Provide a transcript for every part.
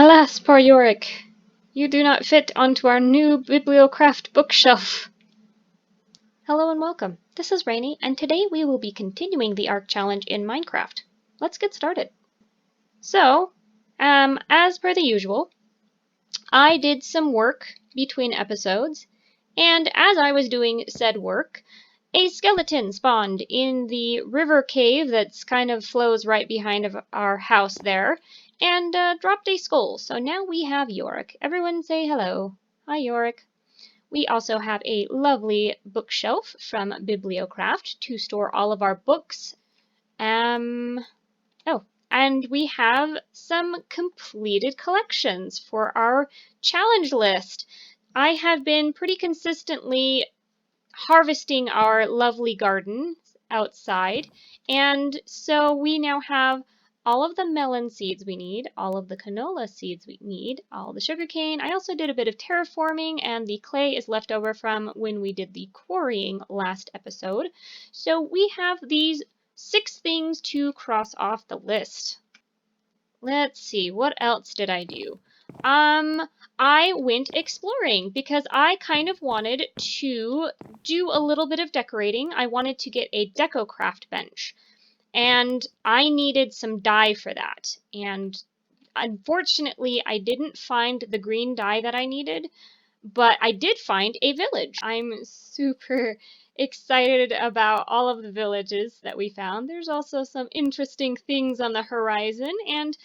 Alas, poor Yorick, you do not fit onto our new Bibliocraft bookshelf. Hello and welcome. This is Rainy, and today we will be continuing the Ark Challenge in Minecraft. Let's get started. So, as per the usual, I did some work between episodes, and as I was doing said work, a skeleton spawned in the river cave that's kind of flows right behind of our house there, and dropped a skull. So now we have Yorick. Everyone say hello. Hi, Yorick. We also have a lovely bookshelf from Bibliocraft to store all of our books. And we have some completed collections for our challenge list. I have been pretty consistently harvesting our lovely gardens outside, and so we now have all of the melon seeds we need, all of the canola seeds we need, all the sugarcane. I also did a bit of terraforming, and the clay is left over from when we did the quarrying last episode. So we have these 6 things to cross off the list. Let's see, what else did I do? I went exploring because I kind of wanted to do a little bit of decorating. I wanted to get a Decocraft bench, and I needed some dye for that. And unfortunately, I didn't find the green dye that I needed, but I did find a village. I'm super excited about all of the villages that we found. There's also some interesting things on the horizon, and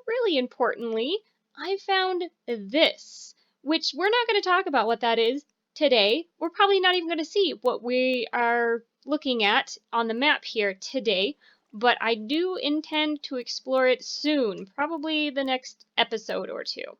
really importantly, I found this, which we're not going to talk about what that is today. We're probably not even going to see what we are looking at on the map here today, but I do intend to explore it soon, probably the next episode or two.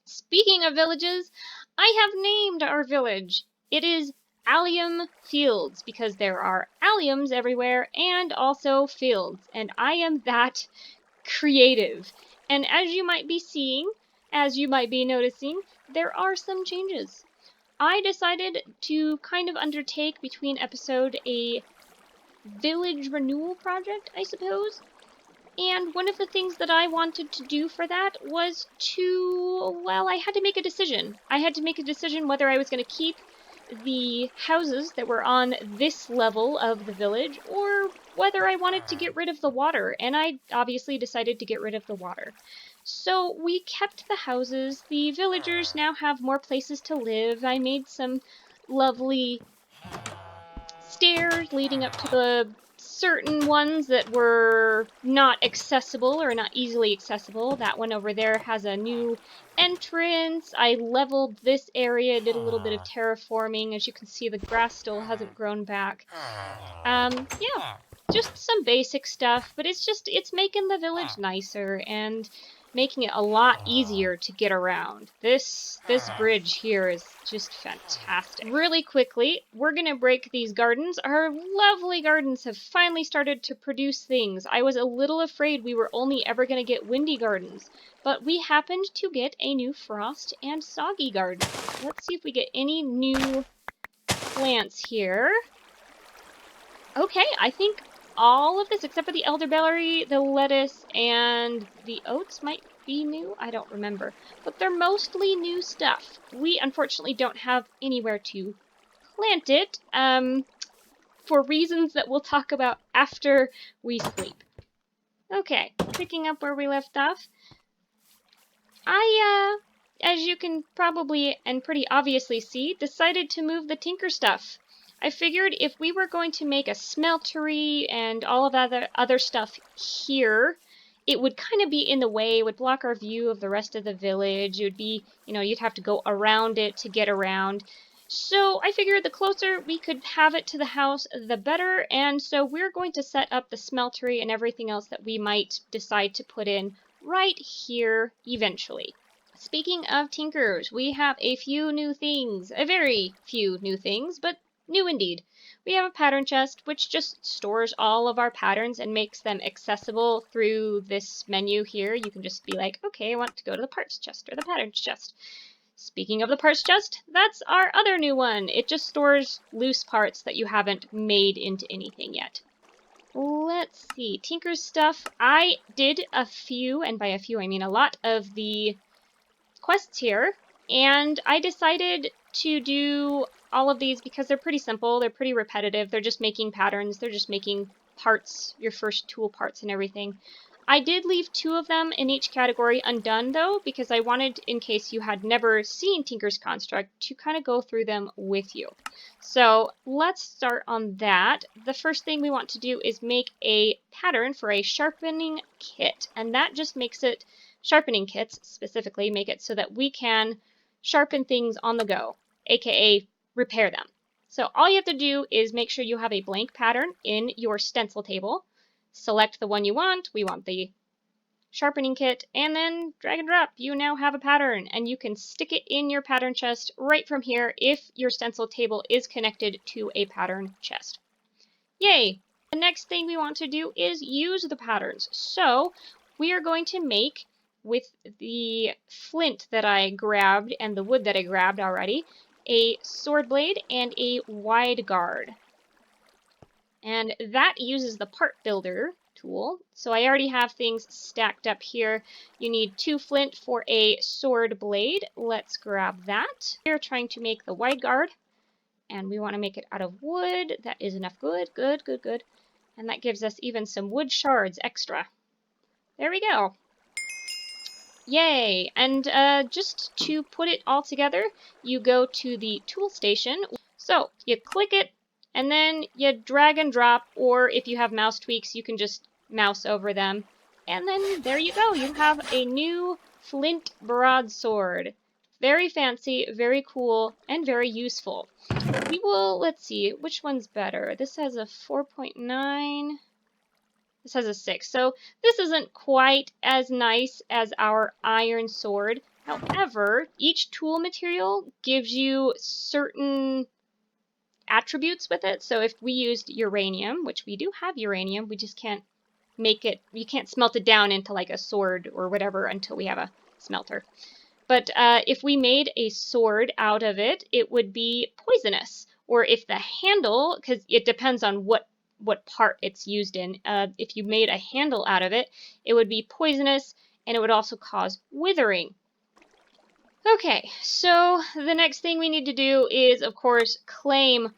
Speaking of villages, I have named our village. It is Allium Fields because there are alliums everywhere and also fields, and I am that creative. And as you might be seeing, as you might be noticing, there are some changes. I decided to kind of undertake between episode a village renewal project, I suppose. And one of the things that I wanted to do for that was I had to make a decision. I had to make a decision whether I was going to keep the houses that were on this level of the village or whether I wanted to get rid of the water, and I obviously decided to get rid of the water. So we kept the houses. The villagers now have more places to live. I made some lovely stairs leading up to the certain ones that were not accessible or not easily accessible. That one over there has a new entrance. I leveled this area, did a little bit of terraforming. As you can see, the grass still hasn't grown back. Yeah, just some basic stuff, but it's making the village nicer and making it a lot easier to get around. This bridge here is just fantastic. Really quickly, we're gonna break these gardens. Our lovely gardens have finally started to produce things. I was a little afraid we were only ever gonna get windy gardens, but we happened to get a new frost and soggy garden. Let's see if we get any new plants here. Okay, I think all of this, except for the elderberry, the lettuce, and the oats might be new. I don't remember. But they're mostly new stuff. We, unfortunately, don't have anywhere to plant it, for reasons that we'll talk about after we sleep. Okay, picking up where we left off. As you can probably and pretty obviously see, decided to move the tinker stuff. I figured if we were going to make a smeltery and all of that other stuff here, it would kind of be in the way, it would block our view of the rest of the village. It would be, you'd have to go around it to get around. So I figured the closer we could have it to the house, the better. And so we're going to set up the smeltery and everything else that we might decide to put in right here eventually. Speaking of tinkers, we have a few new things, a very few new things, but new indeed. We have a pattern chest, which just stores all of our patterns and makes them accessible through this menu here. You can just be like, okay, I want to go to the parts chest or the patterns chest. Speaking of the parts chest, that's our other new one. It just stores loose parts that you haven't made into anything yet. let's see. Tinker's stuff. I did a few, and by a few I mean a lot, of the quests here, and I decided to do all of these because they're pretty simple, they're pretty repetitive, they're just making patterns, they're just making parts, your first tool parts and everything. I did leave 2 of them in each category undone though, because I wanted, in case you had never seen Tinker's Construct, to kind of go through them with you. So let's start on that. The first thing we want to do is make a pattern for a sharpening kit, and that just makes it, sharpening kits specifically, make it so that we can sharpen things on the go, aka repair them. So all you have to do is make sure you have a blank pattern in your stencil table, select the one you want, we want the sharpening kit, and then drag and drop. You now have a pattern, and you can stick it in your pattern chest right from here if your stencil table is connected to a pattern chest. Yay! The next thing we want to do is use the patterns. So we are going to make, with the flint that I grabbed and the wood that I grabbed already, a sword blade and a wide guard. And that uses the part builder tool. So I already have things stacked up here. You need 2 flint for a sword blade. Let's grab that. We're trying to make the wide guard, and we want to make it out of wood. That is enough. Good, good, good, good. And that gives us even some wood shards extra. There we go. Yay! And just to put it all together, you go to the tool station. So you click it, and then you drag and drop, or if you have mouse tweaks, you can just mouse over them. And then there you go. You have a new flint broadsword. Very fancy, very cool, and very useful. We will, let's see, which one's better? This has a 4.9. This has a 6. So this isn't quite as nice as our iron sword. However, each tool material gives you certain attributes with it. So if we used uranium, which we do have uranium, we just can't make it, you can't smelt it down into like a sword or whatever until we have a smelter. But if we made a sword out of it, it would be poisonous. Or if the handle, because it depends on what part it's used in, if you made a handle out of it, it would be poisonous, and it would also cause withering. Okay, so the next thing we need to do is, of course, claim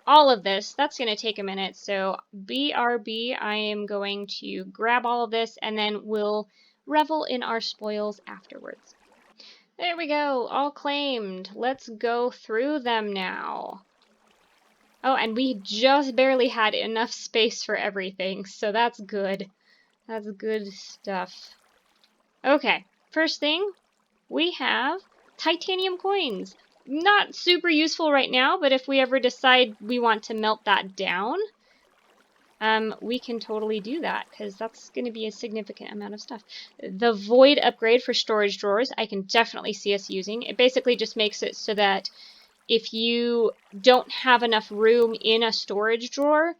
all of this. That's going to take a minute, so BRB, I am going to grab all of this, and then we'll revel in our spoils afterwards. There we go, all claimed. Let's go through them now. Oh, and we just barely had enough space for everything, so that's good. That's good stuff. Okay, first thing, we have titanium coins. Not super useful right now, but if we ever decide we want to melt that down, we can totally do that, because that's going to be a significant amount of stuff. The void upgrade for storage drawers, I can definitely see us using. It basically just makes it so that if you don't have enough room in a storage drawer,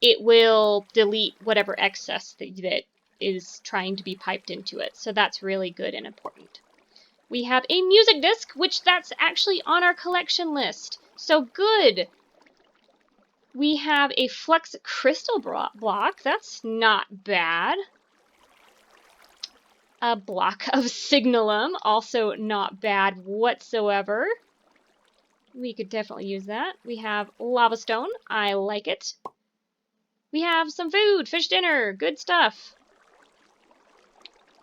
it will delete whatever excess that is trying to be piped into it. So that's really good and important. We have a music disc, which that's actually on our collection list. So good! We have a flux crystal block. That's not bad. A block of signalum. Also not bad whatsoever. We could definitely use that. We have lava stone. I like it. We have some food. Fish dinner. Good stuff.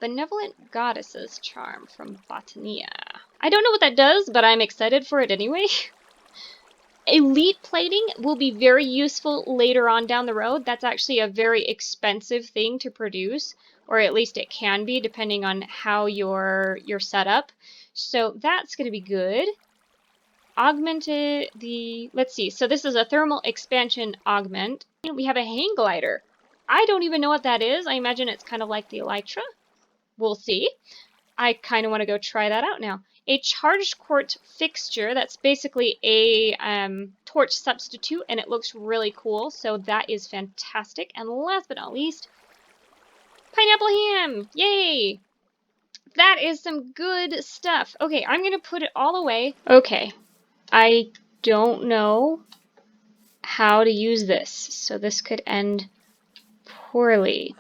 Benevolent Goddess's Charm from Botania. I don't know what that does, but I'm excited for it anyway. Elite plating will be very useful later on down the road. That's actually a very expensive thing to produce, or at least it can be depending on how you're set up. So that's going to be good. Augmented the, let's see, so this is a thermal expansion augment. We have a hang glider. I don't even know what that is. I imagine it's kind of like the Elytra. We'll see. I kind of want to go try that out now. A charged quartz fixture, that's basically a torch substitute, and it looks really cool, so that is fantastic. And last but not least, pineapple ham! Yay! That is some good stuff. Okay, I'm going to put it all away. Okay, I don't know how to use this, so this could end poorly.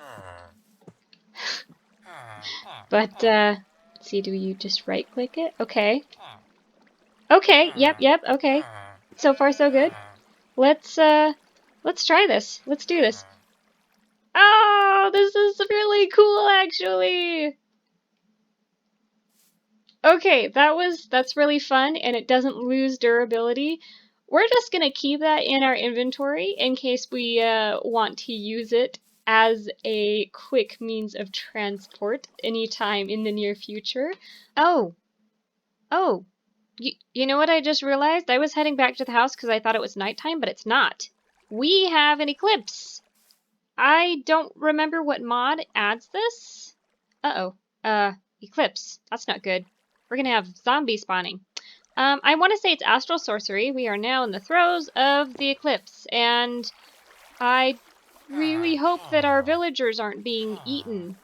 But, let's see, do you just right-click it? Okay. Okay, yep, okay. So far, so good. Let's try this. Let's do this. Oh, this is really cool, actually! Okay, that's really fun, and it doesn't lose durability. We're just gonna keep that in our inventory in case we want to use it as a quick means of transport anytime in the near future. Oh, oh, you know what I just realized? I was heading back to the house because I thought it was nighttime, but it's not. We have an eclipse. I don't remember what mod adds this. Uh-oh. Eclipse. That's not good. We're gonna have zombie spawning. I want to say it's astral sorcery. We are now in the throes of the eclipse, and I really hope that our villagers aren't being eaten.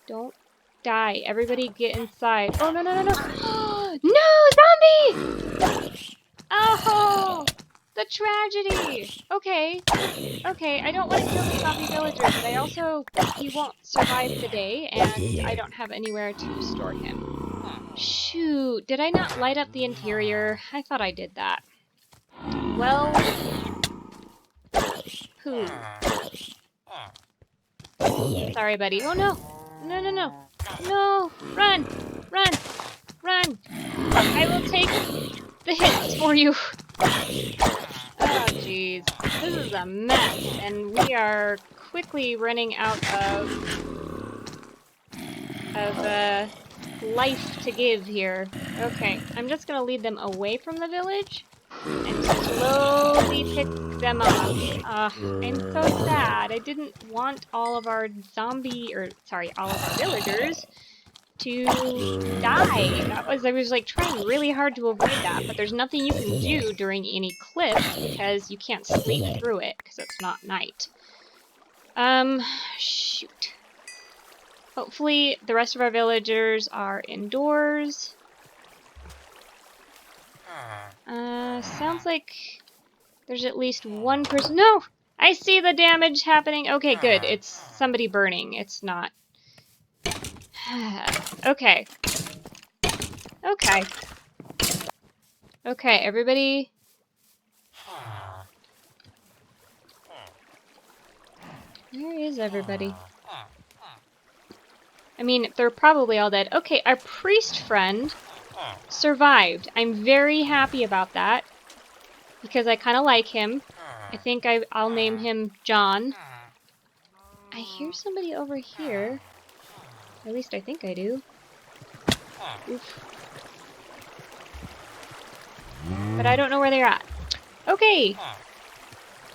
Don't die. Everybody get inside. Oh, no, no, no, no. No, zombie! Oh, the tragedy. Okay. Okay, I don't want to kill the zombie villager, but I also, he won't survive the day, and I don't have anywhere to store him. Shoot, did I not light up the interior? I thought I did that. Well, poo. Sorry, buddy. Oh, no. No, no, no. No, run, run, run. I will take the hits for you. Oh, jeez. This is a mess, and we are quickly running out of life to give here. Okay, I'm just gonna lead them away from the village and slowly pick them up. I'm so sad. I didn't want all of our all of our villagers to die. I was like trying really hard to avoid that, but there's nothing you can do during an eclipse because you can't sleep through it because it's not night. Shoot. Hopefully the rest of our villagers are indoors. Sounds like there's at least one person. No! I see the damage happening. Okay, good. It's somebody burning. It's not. Okay. Okay. Okay, everybody. Where is everybody? I mean, they're probably all dead. Okay, our priest friend survived. I'm very happy about that because I kind of like him. I think I'll name him John. I hear somebody over here. At least I think I do. Oof. But I don't know where they're at. Okay.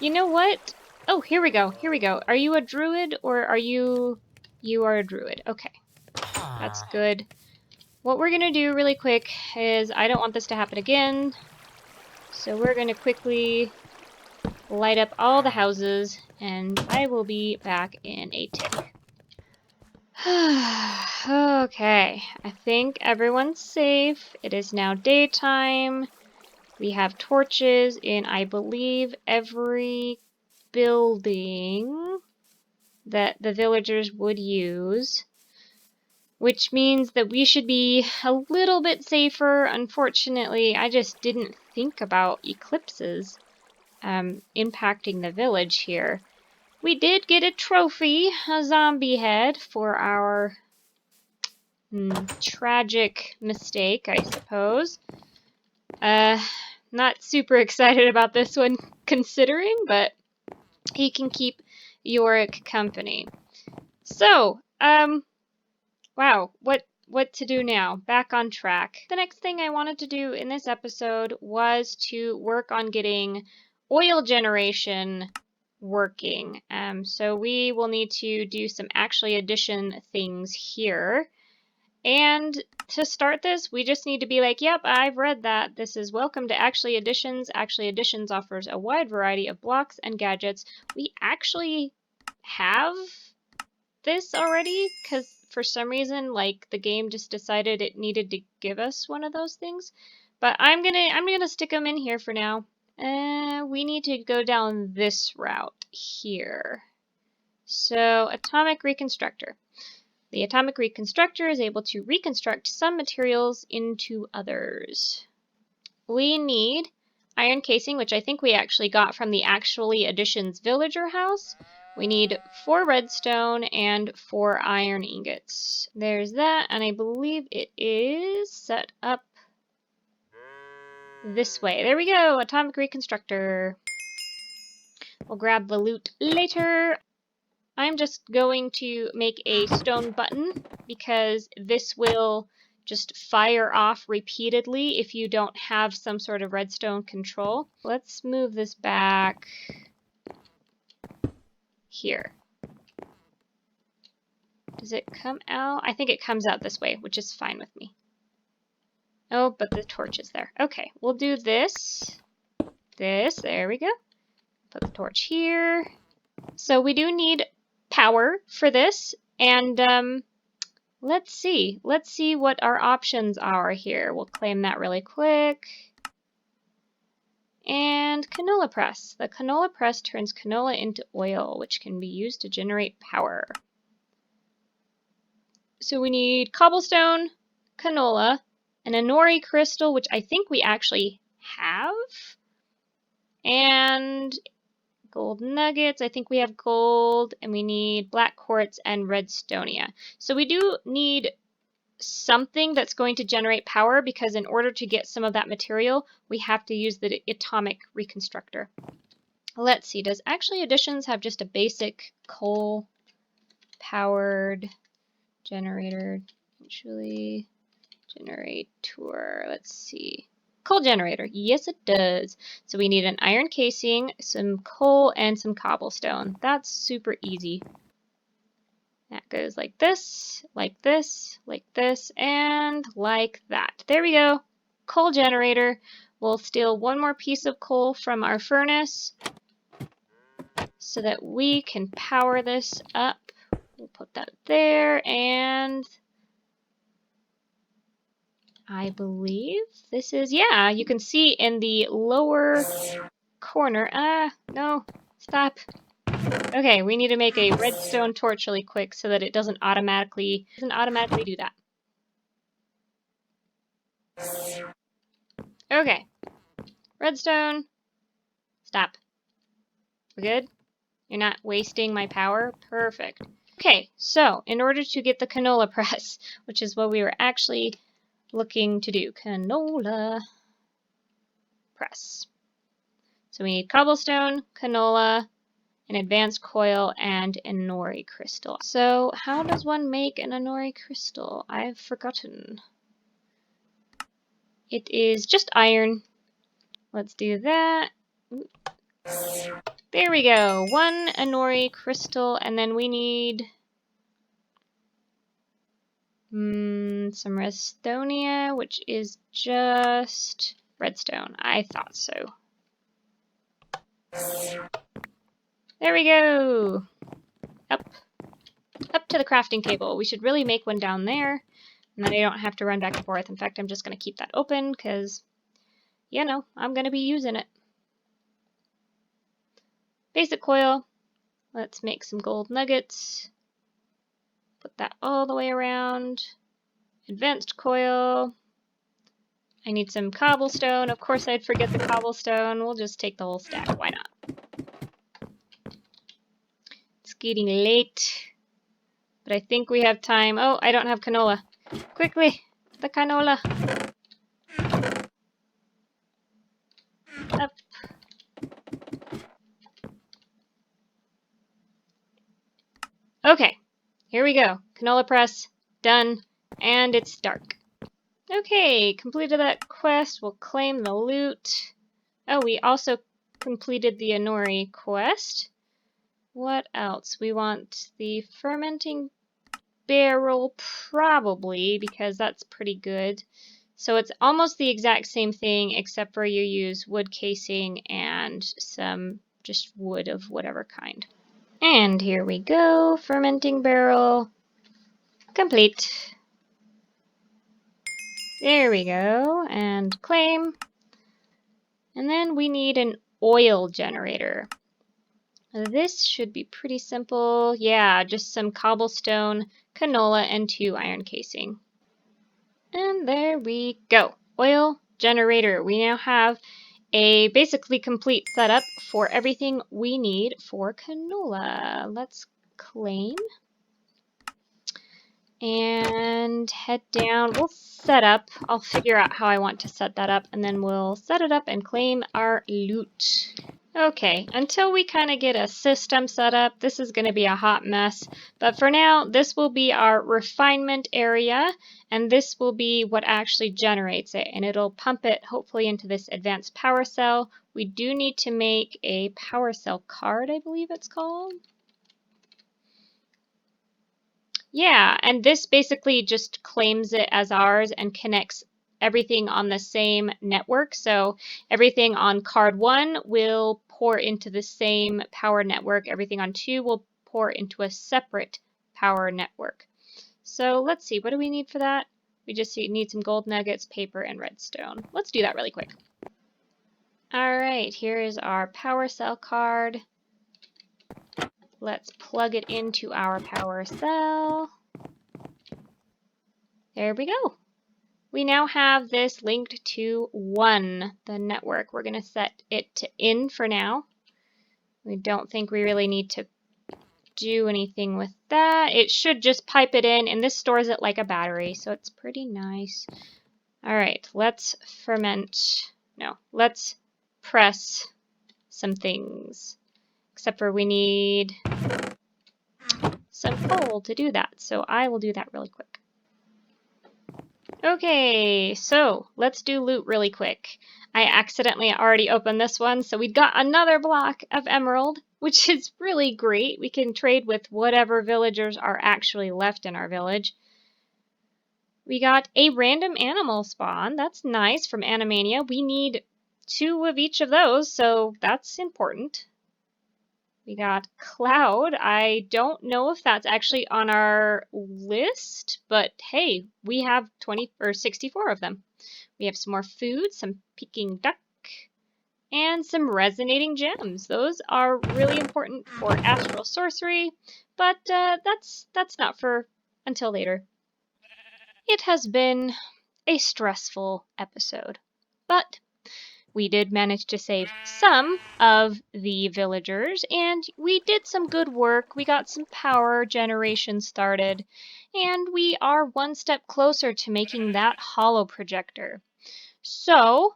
You know what? Oh, here we go. Here we go. Are you a druid or are you... You are a druid. Okay. That's good. What we're gonna do really quick is I don't want this to happen again. So we're gonna quickly light up all the houses and I will be back in a tick. Okay, I think everyone's safe. It is now daytime. We have torches in, I believe, every building that the villagers would use, which means that we should be a little bit safer. Unfortunately, I just didn't think about eclipses impacting the village here. We did get a trophy, a zombie head, for our tragic mistake, I suppose. Not super excited about this one considering, but he can keep Yorick company. So, wow, what to do now? Back on track. The next thing I wanted to do in this episode was to work on getting oil generation working. So we will need to do some actually addition things here. And to start this, we just need to be like, yep, I've read that. This is welcome to Actually Additions. Actually Additions offers a wide variety of blocks and gadgets. We actually have this already, because for some reason, like, the game just decided it needed to give us one of those things. But I'm gonna stick them in here for now. We need to go down this route here. So, atomic reconstructor. The atomic reconstructor is able to reconstruct some materials into others. We need iron casing, which I think we actually got from the Actually Additions villager house. We need 4 redstone and 4 iron ingots. There's that, and I believe it is set up this way. There we go, atomic reconstructor. We'll grab the loot later. I'm just going to make a stone button because this will just fire off repeatedly if you don't have some sort of redstone control. Let's move this back here. Does it come out? I think it comes out this way, which is fine with me. Oh, but the torch is there. Okay, we'll do this. There we go. Put the torch here. So we do need power for this, and let's see what our options are here. We'll claim that really quick. And canola press. The canola press turns canola into oil, which can be used to generate power. So we need cobblestone, canola, an Inori crystal, which I think we actually have, and gold nuggets. I think we have gold, and we need black quartz and redstonia. So we do need something that's going to generate power, because in order to get some of that material, we have to use the atomic reconstructor. Let's see, does Actually Additions have just a basic coal powered generator? Actually generator, let's see. Coal generator, yes it does. So we need an iron casing, some coal, and some cobblestone. That's super easy. That goes like this, like this, like this, and like that. There we go. Coal generator. We'll steal one more piece of coal from our furnace so that we can power this up. We'll put that there, and I believe this is, yeah, you can see in the lower corner. No, stop. Okay, we need to make a redstone torch really quick so that it doesn't automatically do that. Okay, redstone, stop. We're good? You're not wasting my power? Perfect. Okay, so in order to get the canola press, which is what we were actually looking to do, canola press. So we need cobblestone, canola, an advanced coil, and Inori crystal. So how does one make an Inori crystal? I've forgotten. It is just iron. Let's do that. There we go. 1 Inori crystal, and then we need some redstonia, which is just redstone. I thought so. There we go. Up to the crafting table. We should really make one down there, and then I don't have to run back and forth. In fact, I'm just going to keep that open because, you know, I'm going to be using it. Basic coil. Let's make some gold nuggets. Put that all the way around. Advanced coil. I need some cobblestone. Of course I'd forget the cobblestone. We'll just take the whole stack. Why not? It's getting late, but I think we have time. Oh, I don't have canola. Quickly, the canola. Up. Okay, here we go. Canola press, done, and it's dark. Okay, completed that quest. We'll claim the loot. Oh, we also completed the Inori quest. What else? We want the fermenting barrel, probably, because that's pretty good. So it's almost the exact same thing, except for you use wood casing and some just wood of whatever kind. And here we go, fermenting barrel, complete. There we go, and claim. And then we need an oil generator. This should be pretty simple. Yeah, just some cobblestone, canola, and 2 iron casing. And there we go. Oil generator. We now have a basically complete setup for everything we need for canola. Let's claim and head down. We'll set up. I'll figure out how I want to set that up, and then we'll set it up and claim our loot. Okay, until we kind of get a system set up, this is going to be a hot mess. But for now, this will be our refinement area, and this will be what actually generates it. And it'll pump it, hopefully, into this advanced power cell. We do need to make a power cell card, I believe it's called. Yeah, and this basically just claims it as ours and connects everything on the same network. So everything on card 1 will pour into the same power network. Everything on 2 will pour into a separate power network. So let's see, what do we need for that? We just need some gold nuggets, paper, and redstone. Let's do that really quick. All right, here is our power cell card. Let's plug it into our power cell. There we go. We now have this linked to 1, the network. We're going to set it to in for now. We don't think we really need to do anything with that. It should just pipe it in, and this stores it like a battery, so it's pretty nice. All right, let's ferment. No, let's press some things. Except for we need some coal to do that, so I will do that really quick. Okay, so let's do loot really quick. I accidentally already opened this one, so we got another block of emerald, which is really great. We can trade with whatever villagers are actually left in our village. We got a random animal spawn. That's nice from Animania. We need 2 of each of those, so that's important. We got Cloud. I don't know if that's actually on our list, but hey, we have 20 or 64 of them. We have some more food, some Peking duck, and some resonating gems. Those are really important for astral sorcery, but that's not for until later. It has been a stressful episode, but we did manage to save some of the villagers, and we did some good work. We got some power generation started, and we are 1 step closer to making that holo-projector. So,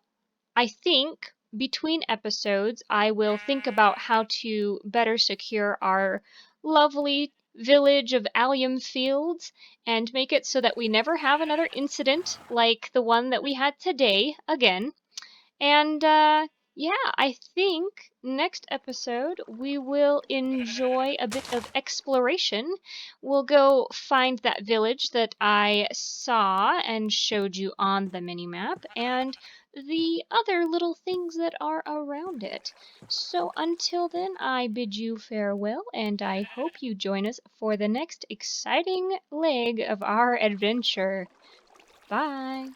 I think between episodes, I will think about how to better secure our lovely village of allium fields and make it so that we never have another incident like the one that we had today again. And yeah, I think next episode we will enjoy a bit of exploration. We'll go find that village that I saw and showed you on the minimap and the other little things that are around it. So until then, I bid you farewell, and I hope you join us for the next exciting leg of our adventure. Bye!